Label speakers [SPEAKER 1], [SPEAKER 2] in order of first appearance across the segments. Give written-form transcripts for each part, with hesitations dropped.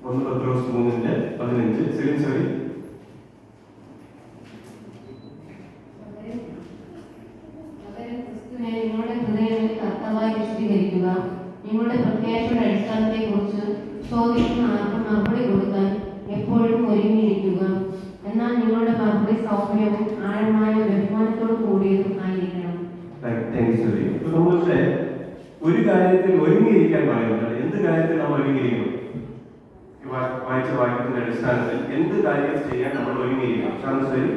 [SPEAKER 1] 1 Petrus 3:15. Celine sorry.
[SPEAKER 2] നിങ്ങളുടെ ഹൃദയങ്ങളിൽ കർത്താവായി വിശദീകരിക്കുക. നിങ്ങളുടെ പ്രത്യാശയുടെ അടിസ്ഥാനത്തെ കുറിച്ച് ചോദിക്കുന്ന ആർക്കും മറുപടി കൊടുക്കാൻ എപ്പോഴും ഒരുങ്ങിയിരിക്കുക. എന്നാൽ നിങ്ങളുടെ മറുപടി സൗമ്യവും ആഴമായ ബഹുമാനത്തോടും കൂടിയതും ആയിരിക്കണം.
[SPEAKER 1] നമ്മളുടെ ഒരു കാര്യത്തിൽ ഒരുങ്ങിയിരിക്കാൻ പറയുന്നത് എന്ത് കാര്യത്തിൽ നമ്മൾ ഒരുങ്ങിയിരിക്കണം? വായിച്ച വാക്യത്തിന്റെ അടിസ്ഥാനത്തിൽ എന്ത് കാര്യം ചെയ്യാൻ നമ്മൾ ഒരുങ്ങിയിരിക്കണം? ശരി.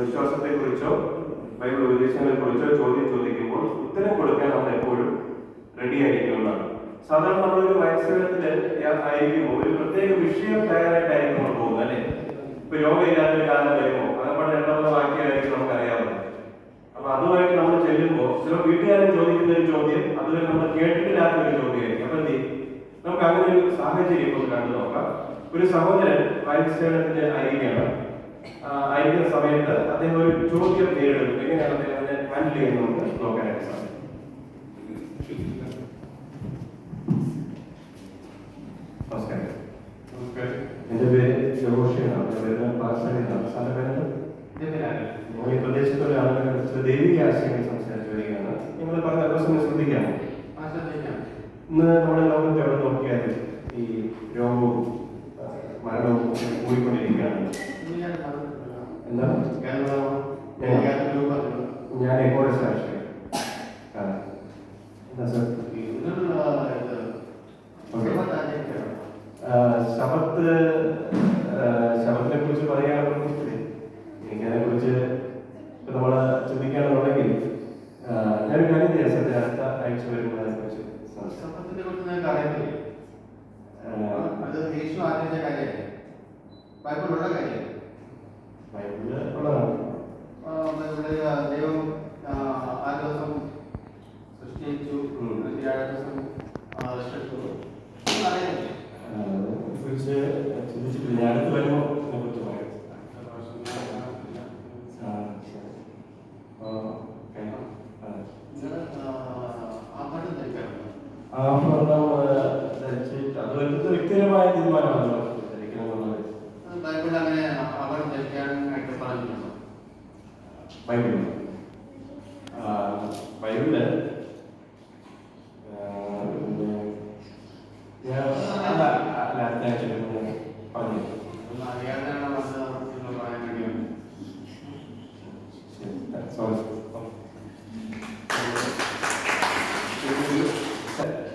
[SPEAKER 1] വിശ്വാസത്തെ കുറിച്ചോ ബൈബിൾ ഉപദേശങ്ങളെ കുറിച്ചോ ചോദ്യം ചോദിക്കുമ്പോൾ ഉത്തരം കൊടുക്കാൻ നമ്മൾ എപ്പോഴും റെഡി ആയിരിക്കുന്നതാണ്. സാധാരണ നമ്മളൊരു മത്സരത്തില് ആയിരിക്കുമ്പോൾ ഒരു പ്രത്യേക വിഷയം തയ്യാറായിട്ടായിരിക്കും നമ്മൾ പോകുന്നത്, അല്ലെ? ഇപ്പൊ രോഗമില്ലാത്തൊരു കാലം വരുമോ അതേപോലെ രണ്ടാമത്തെ വാക്യമായിരിക്കും നമുക്ക് അറിയാവുന്നത്. അപ്പൊ അതുമായിട്ട് നമ്മൾ ചെല്ലുമ്പോൾ ചില വീട്ടുകാരൻ ചോദിക്കുന്ന ഒരു ചോദ്യം അതുവരെ നമ്മൾ കേട്ടിട്ടില്ലാത്ത ഒരു ചോദ്യമായിരിക്കും. അപ്പൊ എന്ത് ചെയ്യും? നമുക്ക് അങ്ങനെ ഒരു സാഹചര്യം ഇപ്പോൾ കണ്ടു നോക്കാം. ഒരു സഹോദരൻ മത്സരത്തിന് ആയിരിക്കുന്ന സമയത്ത് അദ്ദേഹം ഒരു ചോദ്യം നേരിടുന്നു. എങ്ങനെയാണ് അദ്ദേഹം അതിനെ ഹാൻഡിൽ ചെയ്യുന്നത് നോക്കാനായിട്ട് സാധിക്കും. നമസ്കാരം. എന്റെ പേര് ഞങ്ങൾ ഈ പ്രദേശത്തുള്ള ആളുകളെ ദൈവിക ആശയങ്ങൾ സംസാരിച്ചു വരികയാണ്. നിങ്ങൾ പറഞ്ഞ ദിവസം ശ്രദ്ധിക്കാമോ? ഇന്ന് നമ്മുടെ ലോകത്ത് എവിടെ നോക്കിയാലും ഈ രോഗവും മരണവും കൂടിക്കൊണ്ടിരിക്കുകയാണ്. എന്താണ്? ഞാൻ എക്കോടെ സാക്ഷി. എന്താ സർ? ശബത്തിനെ കുറിച്ച് പറയുകയാണെന്നുണ്ടെങ്കിൽ എനിക്കതിനെ കുറിച്ച് നമ്മൾ ചിന്തിക്കുകയാണെന്നുണ്ടെങ്കിൽ ഞാനൊരു കാര്യം ചെയ്യാം സർ. അടുത്ത ആഴ്ച വരുമ്പോൾ അതിനെ കുറിച്ച് ബൈബിളില് ഉള്ളതാണ്.
[SPEAKER 3] ദൈവം ആ ദിവസം സൃഷ്ടിച്ചു,
[SPEAKER 1] കുറിച്ച് ചിന്തിച്ചിട്ടില്ല. ഞാൻ അടുത്ത് വരുമ്പോൾ ഇതിനെ കുറിച്ച് പറയാം. അത് വ്യക്തിപരമായ തീരുമാനമാണ്. ബൈബിളില് പറഞ്ഞു.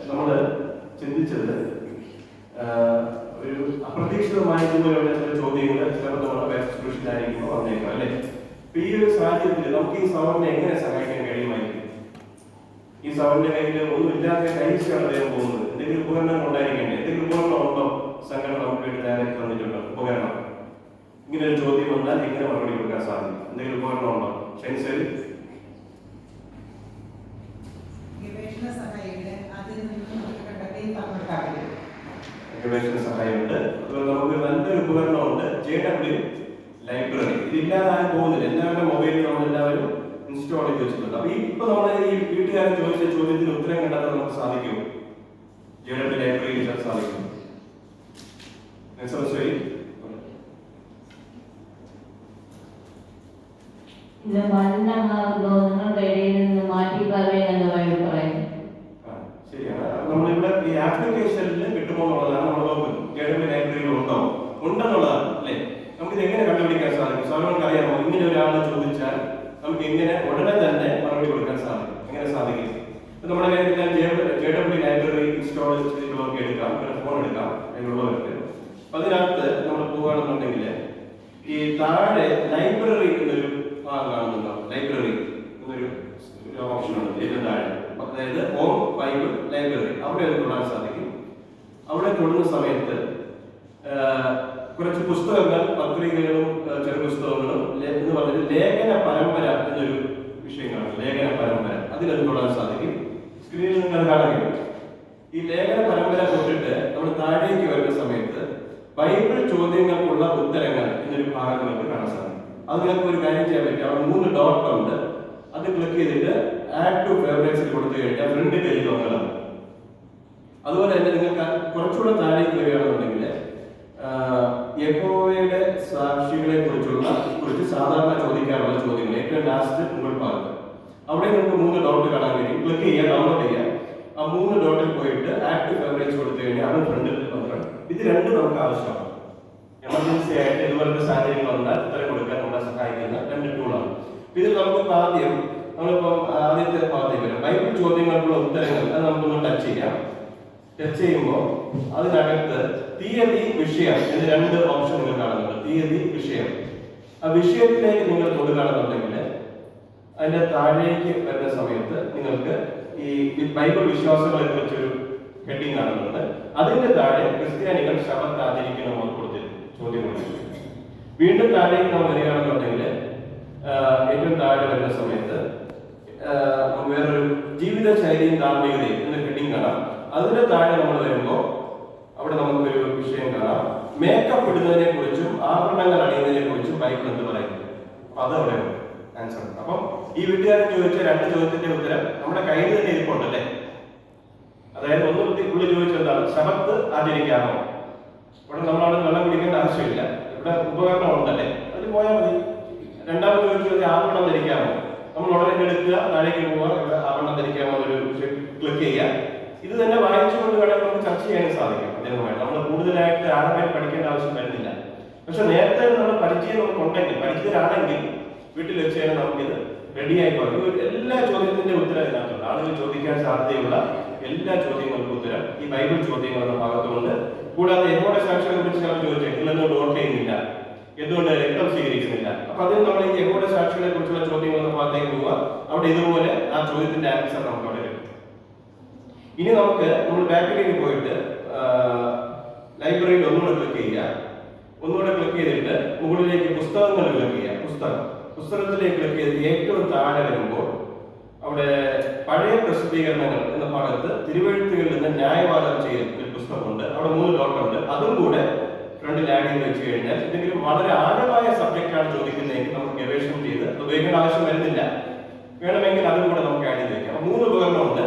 [SPEAKER 1] നമ്മള് ചിന്തിച്ചത് ഒരു അപ്രതീക്ഷിതമായ ഇതുപോലെയുള്ള ചില ചോദ്യങ്ങൾ ചിലപ്പോൾ നമ്മുടെ സ്പെഷ്യലായിരിക്കുമ്പോൾ വന്നേക്കാം, അല്ലെ? അപ്പൊ ഈ ഒരു സാഹചര്യത്തിൽ നമുക്ക് ഈ സൗറിനെ എങ്ങനെ സഹായിക്കാൻ കഴിയുമായിരിക്കും? ഈ സൗറിന്റെ കയ്യിൽ ഒന്നുമില്ലാതെ കഴിച്ചാണ് അദ്ദേഹം പോകുന്നത്. എന്തെങ്കിലും ഉപകരണങ്ങൾ ഉണ്ടായിരിക്കണ്ടേ? എന്തെങ്കിലും ഉപകരണം ഉണ്ടോ? സംഘടന നമുക്ക് വേണ്ടി തയ്യാറാക്കി തന്നിട്ടുണ്ടോ ഉപകരണം? ഇങ്ങനെ ഒരു ചോദ്യം വന്നാൽ എങ്ങനെ മറുപടി കൊടുക്കാൻ സാധിക്കും? എന്തെങ്കിലും ഉപകരണം ഉണ്ടോ? ഷെൻസേരി ഗവേഷണ സഹായമുണ്ട്. അതുപോലെ നമുക്ക് നല്ലൊരു ഉപകരണമുണ്ട്, JW ലൈബ്രറി. ഇതില്ലാതായി പോകുന്നില്ല. എല്ലാവരുടെ മൊബൈലിൽ നമ്മളെല്ലാവരും ഇൻസ്റ്റാൾ ചെയ്ത് വെച്ചിട്ടുണ്ട്. അപ്പൊ ഇപ്പൊ നമ്മൾ ഈ വീട്ടുകാരൻ ചോദിച്ച ചോദ്യത്തിന് ഉത്തരം കണ്ടെത്താൻ നമുക്ക് സാധിക്കും. JW ലൈബ്രറി സാധിക്കും.
[SPEAKER 2] ഇത് നിങ്ങളുടെ ഇടയിൽ നിന്ന് മാറ്റിക്കളയെന്ന് പറയുന്നു.
[SPEAKER 1] ശരിയാണ്. നമ്മളിവിടെ ഈ ആപ്ലിക്കേഷനിൽ കിട്ടുമോ എന്നുള്ളതാണ് നമ്മൾ നോക്കുന്നത്. JW ലൈബ്രറിയിൽ ഉണ്ടെന്നുള്ളതാണ്, അല്ലേ? നമുക്കിത് എങ്ങനെ കണ്ടുപിടിക്കാൻ സാധിക്കും? സാറിനോട് അറിയാമോ? ഇങ്ങനെ ഒരാൾ ചോദിച്ചാൽ നമുക്ക് എങ്ങനെ ഉടനെ തന്നെ മറുപടി കൊടുക്കാൻ സാധിക്കും? എങ്ങനെ സാധിക്കും? നമ്മുടെ കയ്യിൽ JW ലൈബ്രറി ഇൻസ്റ്റാൾ ചെയ്തിട്ടുള്ളവർക്ക് എടുക്കാം, ഫോൺ എടുക്കാം, അതിനുള്ളവർക്ക്. അതിനകത്ത് നമ്മൾ പോവുകയാണെന്നുണ്ടെങ്കിൽ ഈ താഴെ ലൈബ്രറി എന്നൊരു ഭാഗം കാണുന്നുണ്ടോ? ലൈബ്രറി എന്നൊരു ഓപ്ഷൻ ഉണ്ട് ഏറ്റവും താഴെ. അതായത് ഹോം ബൈബിൾ ലൈബ്രറി. അവിടെ അത് തൊടാൻ സാധിക്കും. അവിടെ തൊടുന്ന സമയത്ത് കുറച്ച് പുസ്തകങ്ങൾ, പത്രികകളും ചെറുപുസ്തകങ്ങളും എന്ന് പറഞ്ഞിട്ട് ലേഖന പരമ്പര എന്നൊരു വിഷയം കാണും. ലേഖന പരമ്പര അതിലത് തൊടാൻ സാധിക്കും. സ്ക്രീനിൽ നിങ്ങൾ കാണുകയും ഈ ലേഖന പരമ്പര തൊട്ടിട്ട് നമ്മൾ താഴേക്ക് വരുന്ന സമയത്ത് ബൈബിൾ ചോദ്യങ്ങൾക്കുള്ള ഉത്തരങ്ങൾ എന്നൊരു ഭാഗം നമുക്ക് കാണാൻ സാധിക്കും. അത് നിങ്ങൾക്ക് ഒരു കാര്യം ചെയ്യാൻ പറ്റും. അവിടെ 3 ഡോട്ട് ഉണ്ട്. അത് ക്ലിക്ക് ചെയ്തിട്ട് ആഡ് ടു ഫേവറേറ്റ്സിൽ കൊടുത്തു കഴിഞ്ഞാൽ ഫ്രണ്ട് പേജ് നോക്കണം. അതുപോലെ തന്നെ നിങ്ങൾക്ക് കുറച്ചുകൂടെ താഴേക്ക് വരികയാണെന്നുണ്ടെങ്കിൽ യഹോവയുടെ സാക്ഷികളെ കുറിച്ച് സാധാരണ ചോദിക്കാറുള്ള ചോദ്യങ്ങൾ ഏറ്റവും ലാസ്റ്റ് മുകൾ ഭാഗത്ത് അവിടെ നിങ്ങൾക്ക് 3 ഡോട്ട് കാണാൻ കഴിയും. ക്ലിക്ക് ചെയ്യുക, ഡൗൺലോഡ് ചെയ്യുക. ആ 3 ഡോട്ടിൽ പോയിട്ട് ആഡ് ടു ഫേവറേറ്റ്സ് കൊടുത്തു കഴിഞ്ഞാൽ അത് ഫ്രണ്ടിൽ വന്നിട്ടുണ്ട്. ഇത് രണ്ടും നമുക്ക് ആവശ്യമാണ്. എമർജൻസി ആയിട്ട് ഇതുപോലത്തെ സാഹചര്യങ്ങൾ വന്നാൽ ഉത്തരം കൊടുക്കാൻ നമ്മളെ സഹായിക്കുന്ന 2 ടൂളാണ്. ഇതിൽ നമുക്ക് ആദ്യം നമ്മളിപ്പോൾ ആദ്യത്തെ ഭാഗത്തേക്ക് വരും. ബൈബിൾ ചോദ്യങ്ങൾക്കുള്ള ഉത്തരങ്ങൾ അത് നമുക്കൊന്ന് ടച്ച് ചെയ്യാം. ടച്ച് ചെയ്യുമ്പോൾ അതിനകത്ത് തീയതി, വിഷയം എന്ന് 2 ഓപ്ഷൻ നിങ്ങൾ കാണുന്നുണ്ട്. തീയതി, വിഷയം. ആ വിഷയത്തിലേക്ക് നിങ്ങൾ കൊടുക്കുകയാണെന്നുണ്ടെങ്കിൽ അതിന്റെ താഴേക്ക് വരുന്ന സമയത്ത് നിങ്ങൾക്ക് ഈ ബൈബിൾ വിശ്വാസങ്ങളെ കുറിച്ചൊരു ഹെഡിങ് കാണുന്നുണ്ട്. അതിന്റെ താഴെ ക്രിസ്ത്യാനികൾ ശബത്ത് ആചരിക്കണമെന്ന് കൊടുത്തിട്ടുണ്ട് ചോദ്യം. വീണ്ടും താഴേക്ക് നമ്മൾ വരികയാണെന്നുണ്ടെങ്കിൽ ഏറ്റവും താഴെ വരുന്ന സമയത്ത് വേറൊരു ജീവിതശൈലിയും ധാർമ്മികതയും എന്ന ഹെഡിങ് കാണാം. അതിന്റെ താഴെ നമ്മൾ വരുമ്പോൾ അവിടെ നമുക്കൊരു വിഷയം കാണാം. മേക്കപ്പ് ഇടുന്നതിനെ കുറിച്ചും ആഭരണങ്ങൾ അണിയുന്നതിനെ കുറിച്ചും ബൈബിൾ എന്ത് പറയുന്നത്. അപ്പൊ അതവിടെ ആൻസർ. അപ്പം ഈ വീട്ടുകാരൻ ചോദിച്ച 2 ചോദ്യത്തിന്റെ ഉത്തരം നമ്മുടെ കയ്യിൽ തന്നെ ഇരിപ്പുണ്ടല്ലേ. അതായത് ഒന്ന് പുള്ളി ചോദിച്ചത് എന്താണ്, ശബത്ത് ആചരിക്കാമോ. ഇവിടെ നമ്മളവിടെ വെള്ളം കുടിക്കേണ്ട ആവശ്യമില്ല, ഇവിടെ ഉപകരണം ഉണ്ടല്ലേ, അതിൽ പോയാൽ മതി. രണ്ടാമത് ചോദിച്ചത് ആഭരണം ധരിക്കാമോ. നമ്മൾ ഉടനെ എടുക്കുക, താഴേക്ക് പോവുക, ഇവിടെ ആഭരണം ധരിക്കാമോ എന്നൊരു ക്ലിക്ക് ചെയ്യുക. ഇത് തന്നെ വായിച്ചുകൊണ്ട് വേണമെങ്കിൽ നമുക്ക് ചർച്ച ചെയ്യാൻ സാധിക്കും അദ്ദേഹവുമായിട്ട്. നമ്മൾ കൂടുതലായിട്ട് ആഴമായി പഠിക്കേണ്ട ആവശ്യം വരുന്നില്ല. പക്ഷെ നേരത്തെ നമ്മൾ പരിചയം നമുക്കുണ്ടെങ്കിൽ, പരിചിതരാണെങ്കിൽ വീട്ടിൽ വെച്ച് കഴിഞ്ഞാൽ നമുക്കിത് റെഡിയായി പോകും. എല്ലാ ചോദ്യത്തിന്റെ ഉത്തരം ഇതിനകത്തുണ്ട്. ആളുകൾ ചോദിക്കാൻ സാധ്യതയുള്ള എല്ലാ ചോദ്യങ്ങൾക്കും ഉത്തരം ഈ ബൈബിൾ ചോദ്യങ്ങൾ എന്ന ഭാഗത്തുകൊണ്ട്. കൂടാതെ യഹോവയുടെ സാക്ഷികളെ കുറിച്ച് ചിലർ ചോദിച്ചു, നിങ്ങളെന്തുകൊണ്ട് വോട്ട് ചെയ്യുന്നില്ല, എന്തുകൊണ്ട് രക്തം സ്വീകരിക്കുന്നില്ല. അപ്പൊ അതിന് നമ്മൾ ഈ യഹോവയുടെ സാക്ഷികളെ കുറിച്ചുള്ള ചോദ്യങ്ങൾ എന്ന ഭാഗത്തേക്ക് പോവുക. അവിടെ ഇതുപോലെ ആ ചോദ്യത്തിന്റെ ആൻസർ നമുക്ക് അവിടെ വരും. ഇനി നമ്മൾ ബാക്കിലേക്ക് പോയിട്ട് ലൈബ്രറിയിൽ ഒന്നുകൂടെ ക്ലിക്ക് ചെയ്യുക. ഒന്നുകൂടെ ക്ലിക്ക് ചെയ്തിട്ട് മുകളിലേക്ക് പുസ്തകങ്ങൾ ക്ലിക്ക് ചെയ്യുക. പുസ്തകത്തിലേക്ക് ക്ലിക്ക് ചെയ്ത് ഏറ്റവും താഴെ വരുമ്പോൾ അവിടെ പഴയ പ്രസിദ്ധീകരണങ്ങൾ എന്ന ഭാഗത്ത് തിരുവെഴുത്തുകളിൽ നിന്ന് ന്യായവാദം ചെയ്യൽ ഒരു പുസ്തകമുണ്ട്. അവിടെ 3 ഡോട്ട് ഉണ്ട്. അതും കൂടെ ഫ്രണ്ടിൽ ആഡ് ചെയ്ത് വെച്ച് കഴിഞ്ഞാൽ എന്തെങ്കിലും വളരെ ആഴമായ സബ്ജക്റ്റാണ് ചോദിക്കുന്നതെങ്കിൽ നമുക്ക് ഗവേഷണം ചെയ്ത് ഉപയോഗിക്കേണ്ട ആവശ്യം വരുന്നില്ല. വേണമെങ്കിൽ അതും കൂടെ നമുക്ക് ആഡ് ചെയ്ത് വെക്കാം. 3 ഉപകരണമുണ്ട്.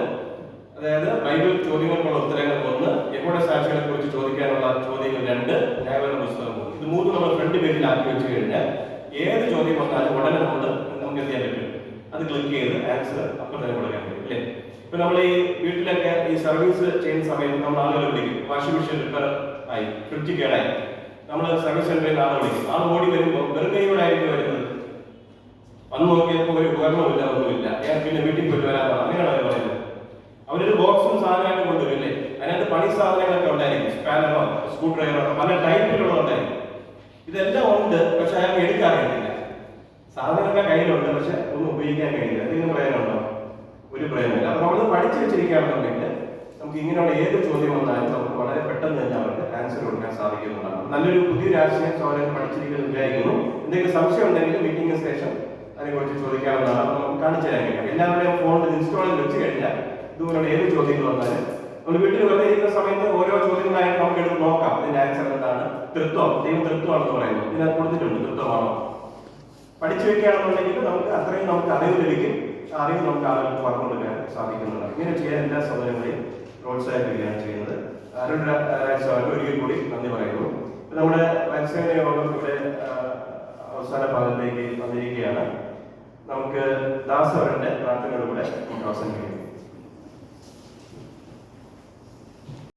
[SPEAKER 1] അതായത് ബൈബിൾ ചോദ്യങ്ങൾക്കുള്ള ഉത്തരങ്ങൾ 1, യഹോവയുടെ സാക്ഷികളെ കുറിച്ച് ചോദിക്കാനുള്ള ചോദ്യങ്ങൾ 2, ന്യായവാദ പുസ്തകം 3. ഇത് 3 നമ്മൾ ഫ്രണ്ട് പേജിൽ ആക്കി വെച്ച് കഴിഞ്ഞാൽ ഏത് ചോദ്യം വന്നാലും ഉടനെ നമുക്ക് എന്ത് ചെയ്യാൻ പറ്റും, അത് ക്ലിക്ക് ചെയ്ത് ആൻസർ അപ്പം തന്നെ കൊടുക്കാൻ പറ്റും അല്ലേ. ഇപ്പൊ നമ്മൾ ഈ വീട്ടിലൊക്കെ ഈ സർവീസ് ചെയ്യുന്ന സമയത്ത് നമ്മൾ ആളുകൾ വിളിക്കും. വാഷിംഗ് മെഷീൻ റിപ്പയർ ആയി, ഫ്രിഡ്ജ് കേടായി, നമ്മൾ സർവീസ് സെന്ററിൽ നിന്ന് ആളെ വിളിക്കും. ആൾ ഓടി വരുമ്പോൾ വെറും കൈയോടെ ആയിരിക്കും വരുന്നത്. വന്ന് നോക്കിയപ്പോൾ ഒരു ഉപകരണമില്ല, ഒന്നുമില്ല. പിന്നെ വീട്ടിൽ പോയിട്ട് വരാൻ അങ്ങനെയാണ് അവർ പറയുന്നത്. അവരൊരു ബോക്സും സാധനമായിട്ട് കൊണ്ടുവരില്ലേ, അതിനകത്ത് പണി സാധനങ്ങളൊക്കെ ഉണ്ടായിരിക്കും. സ്പാനറോ സ്ക്രൂ ഡ്രൈവറോ പല ടൈപ്പിലുള്ളതുണ്ടായിരിക്കും. ഇതെല്ലാം ഉണ്ട്, പക്ഷെ അയാൾക്ക് എടുക്കാൻ കഴിയില്ല. സാധനങ്ങളുടെ കയ്യിലുണ്ട്, പക്ഷെ ഒന്നും ഉപയോഗിക്കാൻ കഴിയില്ല. എന്തെങ്കിലും പ്രയോജനമുണ്ടോ? ഒരു പ്രയോജനമില്ല. അപ്പൊ നമ്മൾ പഠിച്ചു വെച്ചിരിക്കുകയാണെന്നുണ്ടെങ്കിൽ നമുക്ക് ഇങ്ങനെയുള്ള ഏത് ചോദ്യം വന്നാലും നമുക്ക് വളരെ പെട്ടെന്ന് തന്നെ അവർക്ക് ആൻസർ കൊടുക്കാൻ സാധിക്കുന്നതാണ്. നല്ലൊരു പുതിയൊരു ആശയം സൗകര്യം പഠിച്ചിരിക്കുന്നു വിചാരിക്കുന്നു. എന്തെങ്കിലും സംശയം ഉണ്ടെങ്കിൽ മീറ്റിംഗിന് ശേഷം അതിനെക്കുറിച്ച് ചോദിക്കാവുന്നതാണ്. നമുക്ക് കാണിച്ചു തരാൻ കഴിയും. എല്ലാവരുടെയും ഫോണിൽ ഇൻസ്റ്റാൾ ചെയ്ത് വെച്ച് കഴിഞ്ഞാൽ ഇതുപോലുള്ള ഏത് ചോദ്യങ്ങൾ വന്നാലും നമ്മൾ വീട്ടിൽ വെറുതെ ഇരിക്കുന്ന സമയത്ത് ഓരോ ചോദ്യങ്ങളായിട്ട് നമുക്ക് എടുത്ത് നോക്കാം. ഇതിന്റെ ആൻസർ എന്താണ്? തൃത്വം, ദൈവം തൃത്വമാണെന്ന് പറയുന്നത് ഇതിനകത്ത് കൊടുത്തിട്ടുണ്ട്. തൃത്വമാണോ? പഠിച്ചു വെക്കുകയാണെന്നുണ്ടെങ്കിൽ നമുക്ക് അറിവ് ലഭിക്കും. ആ അറിവ് നമുക്ക് ആളുകൾക്ക് പറഞ്ഞു കൊടുക്കാൻ സാധിക്കുന്നതാണ്. ഇങ്ങനെ ചെയ്യാൻ എല്ലാ സൗകര്യങ്ങളെയും പ്രോത്സാഹിപ്പിക്കുകയാണ് ചെയ്യുന്നത്. ഒരിക്കൽ കൂടി നന്ദി പറയുന്നു. നമ്മുടെ വാക്സിൻ യോഗം ഇവിടെ അവസാന ഭാഗത്തേക്ക് വന്നിരിക്കുകയാണ്. നമുക്ക് ദാസവരന്റെ പ്രാർത്ഥനയോടുകൂടെ നമുക്ക് അവസാനിപ്പിക്കാം.